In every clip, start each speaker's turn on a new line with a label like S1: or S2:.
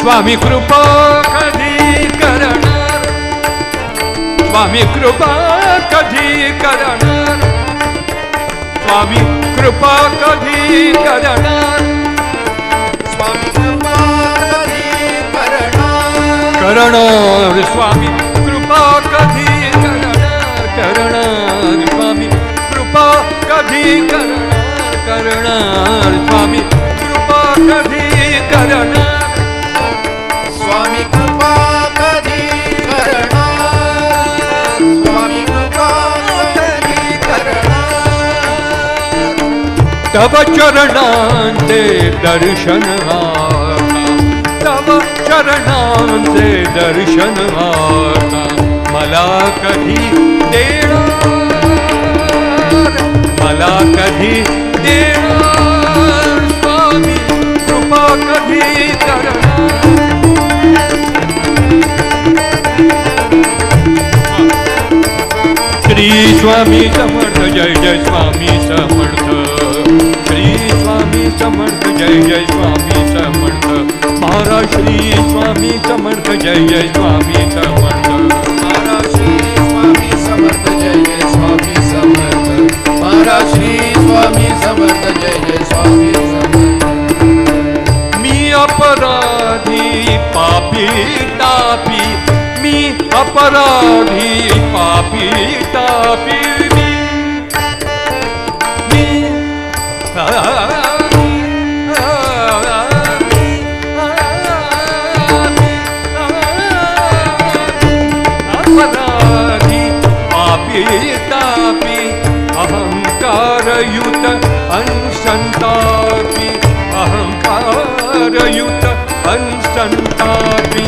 S1: स्वामी कृपा कधी करणार, स्वामी कृपा कधी करणार, स्वामी कृपा कधी करणार,
S2: स्वामी कृपा कधी करणार,
S1: करणार स्वामी कृपा कधी करणार, करणार स्वामी कृपा कधी करणार, करणार स्वामी कृपा कधी करणार,
S2: स्वामी कृपा कधी करणार, स्वामी कृपा कधी करणार,
S1: तव चरणांचे दर्शन आता, तव चरणांचे दर्शन आता मला कधी देणार, मला कधी देणार, स्वामी कृपा कधी करणार, श्री स्वामी समर्थ जय जय स्वामी समर्थ, श्री स्वामी समर्थ जय जय स्वामी समर्थ, महाराज श्री स्वामी समर्थ जय जय स्वामी समर्थ,
S2: महाराज श्री स्वामी समर्थ जय जय स्वामी समर्थ, महाराज श्री स्वामी समर्थ जय जय स्वामी समर्थ,
S1: मी अपराधी पापी तापी, मी अपराधी पापी तापी, मी अपराधी पापी तापी, अहंकारयुत अंसंतापी, अहंकारयुत अंसंतापी,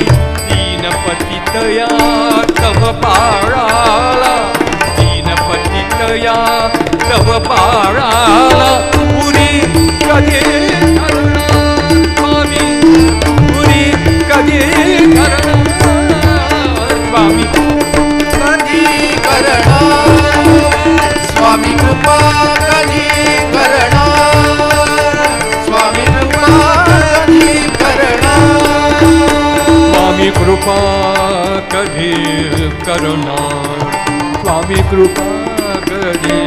S1: दीनपतितया तव पाळाला, दीनपतितया तव पाळाला, पुरी कधी करणार स्वामी, पुरी कधी करणार स्वामी,
S2: कधी करणार, स्वामी कृपा कधी करणार, स्वामी कृपा कधी करणार,
S1: स्वामी कृपा कधी करणार, स्वामी कृपा कधी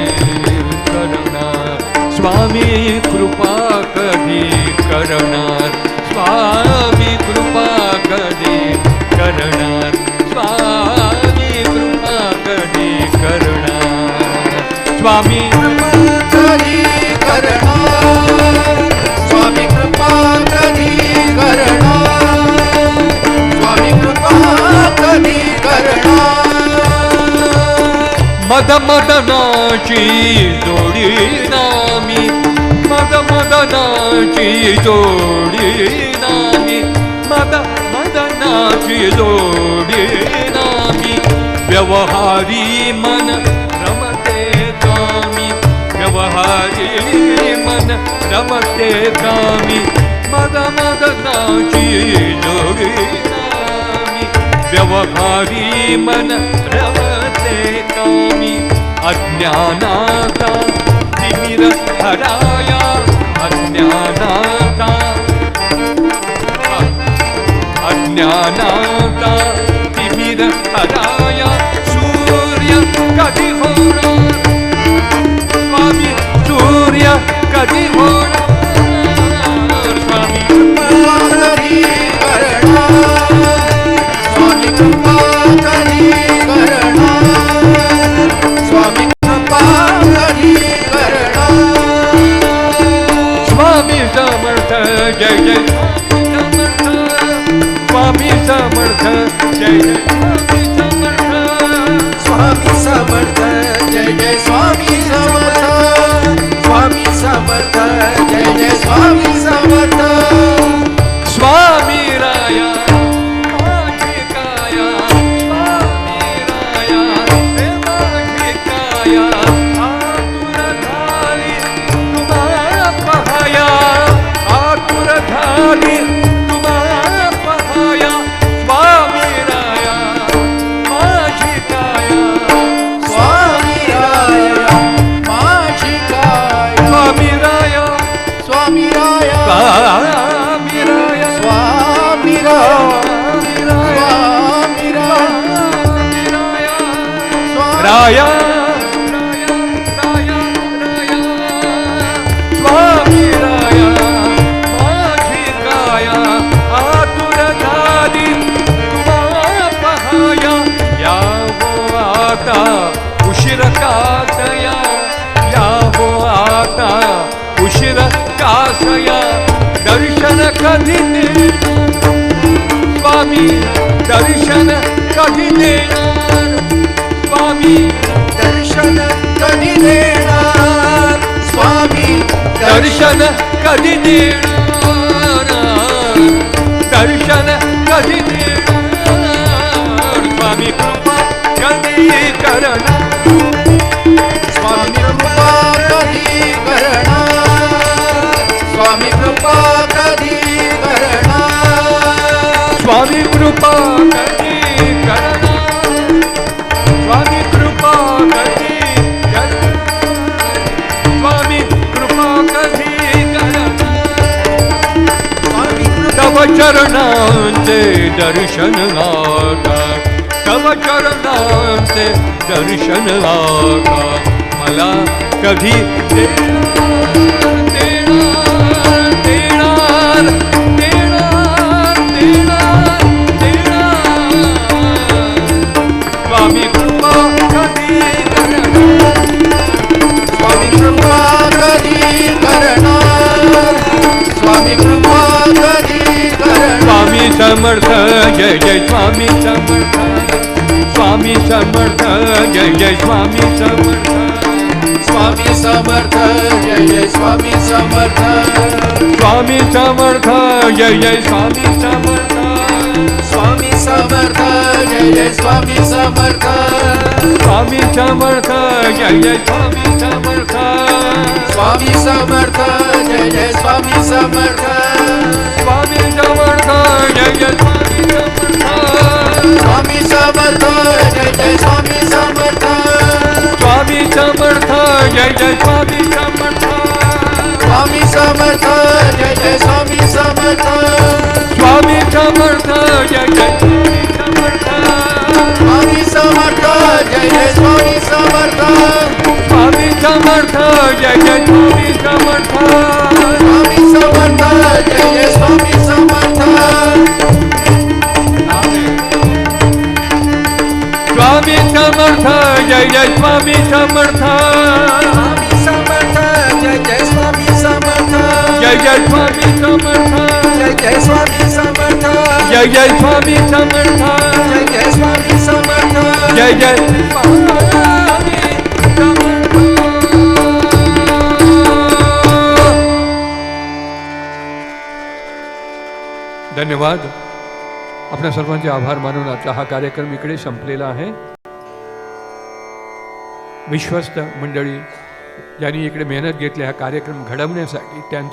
S1: करणार, स्वामी कृपा कधी करणार, स्वामी कृपा कधी करणार, स्वामी कृपा कधी करणार, स्वामी
S2: कधी करणार, स्वामी कृपा कधी करणार, स्वामी कृपा कधी करणार,
S1: मदमदनाची जोडी नामी, मदमदनाची जोडी नामी, मदमदनाची जोडी नामी, व्यवहारी मन रमते कामी, व्यवहारी मन रमते कामी, मदमदनाची जोडी नामी, व्यवहारी मन रमते कामी, अज्ञानाचा तिमिर हराया, अज्ञानाचा, अज्ञानाचा तिमिर हराया, सूर्य कधी होणार स्वामी, सूर्य कधी होणार स्वामी,
S2: कधी करणार, स्वामी कृपा कधी करणार, स्वामी कृपा कधी करणार,
S1: स्वामी समर्थ जय जय स्वामी समर्थ, स्वामी समर्थ जय जय स्वामी समर्थ,
S2: स्वामी समर्थ जय जय स्वामी समर्थ, स्वामी समर्थ जय जय स्वामी समर्थ,
S1: स्वामी राया माझी काया, स्वामी राया हे माझी काया, आतुर झाली तुम्हाला पहाया, आतुर झाली तुम्हाला पहाया, स्वामी राया माझी काया,
S2: स्वामी राया माझी काया,
S1: स्वामी राया,
S2: स्वामी राया,
S1: स्वामी राया,
S2: स्वामी राया,
S1: कधी देणार स्वामी दर्शन कधी देणार स्वामी
S2: दर्शन कधी देणार स्वामी
S1: दर्शन कधी देणार दर्शन कधी देणार स्वामी कृपा कधी करणार
S2: स्वामी कृपा कधी करणार स्वामी कृपा कधी करणार
S1: स्वामी कृपा कधी करणार स्वामी कृपा कधी करणार स्वामी कृपा कधी करणार
S2: स्वामी कृपा
S1: तव चरणांचे दर्शन लागा तव चरणांचे दर्शन लागा मला कधी देणार देणार देणार देणार देणार देणार स्वामी कृपा कधी करणार
S2: स्वामी कृपा कधी करणार स्वामी कृपा कधी करणार
S1: स्वामी समर्थ जय जय स्वामी समर्थ स्वामी समर्थ जय जय स्वामी समर्थ
S2: स्वामी समर्थ जय जय स्वामी समर्थ
S1: स्वामी समर्थ जय जय स्वामी समर्थ
S2: स्वामी समर्थ जय जय स्वामी समर्थ
S1: स्वामी समर्थ जय जय स्वामी समर्थ
S2: स्वामी समर्थ जय जय स्वामी समर्थ
S1: स्वामी समर्थ जय जय स्वामी समर्थ
S2: स्वामी समर्थ जय जय स्वामी समर्थ
S1: स्वामी समर्थ जय जय स्वामी समर्थ
S2: स्वामी समर्थ जय जय स्वामी समर्थ
S1: स्वामी समर्थ जय जय स्वामी समर्थ
S2: स्वामी समर्थ जय जय स्वामी समर्थ
S1: स्वामी समर्थ जय जय स्वामी समर्थ
S2: स्वामी समर्थ जय जय स्वामी समर्थ
S1: स्वामी समर्थ जय जय स्वामी समर्थ
S2: स्वामी समर्थ जय जय स्वामी समर्थ
S1: जय जय स्वामी समर्थ
S2: जय जय स्वामी समर्थ
S1: जय जय स्वामी समर्थ
S2: जय जय स्वामी समर्थ
S1: जय जय धन्यवाद. आपल्या सर्वांचे आभार मानून आजचा हा कार्यक्रम इकडे संपलेला आहे. विश्वस्त मंडळी ज्यांनी इकडे मेहनत घेतली हा कार्यक्रम घडवण्यासाठी त्यांचं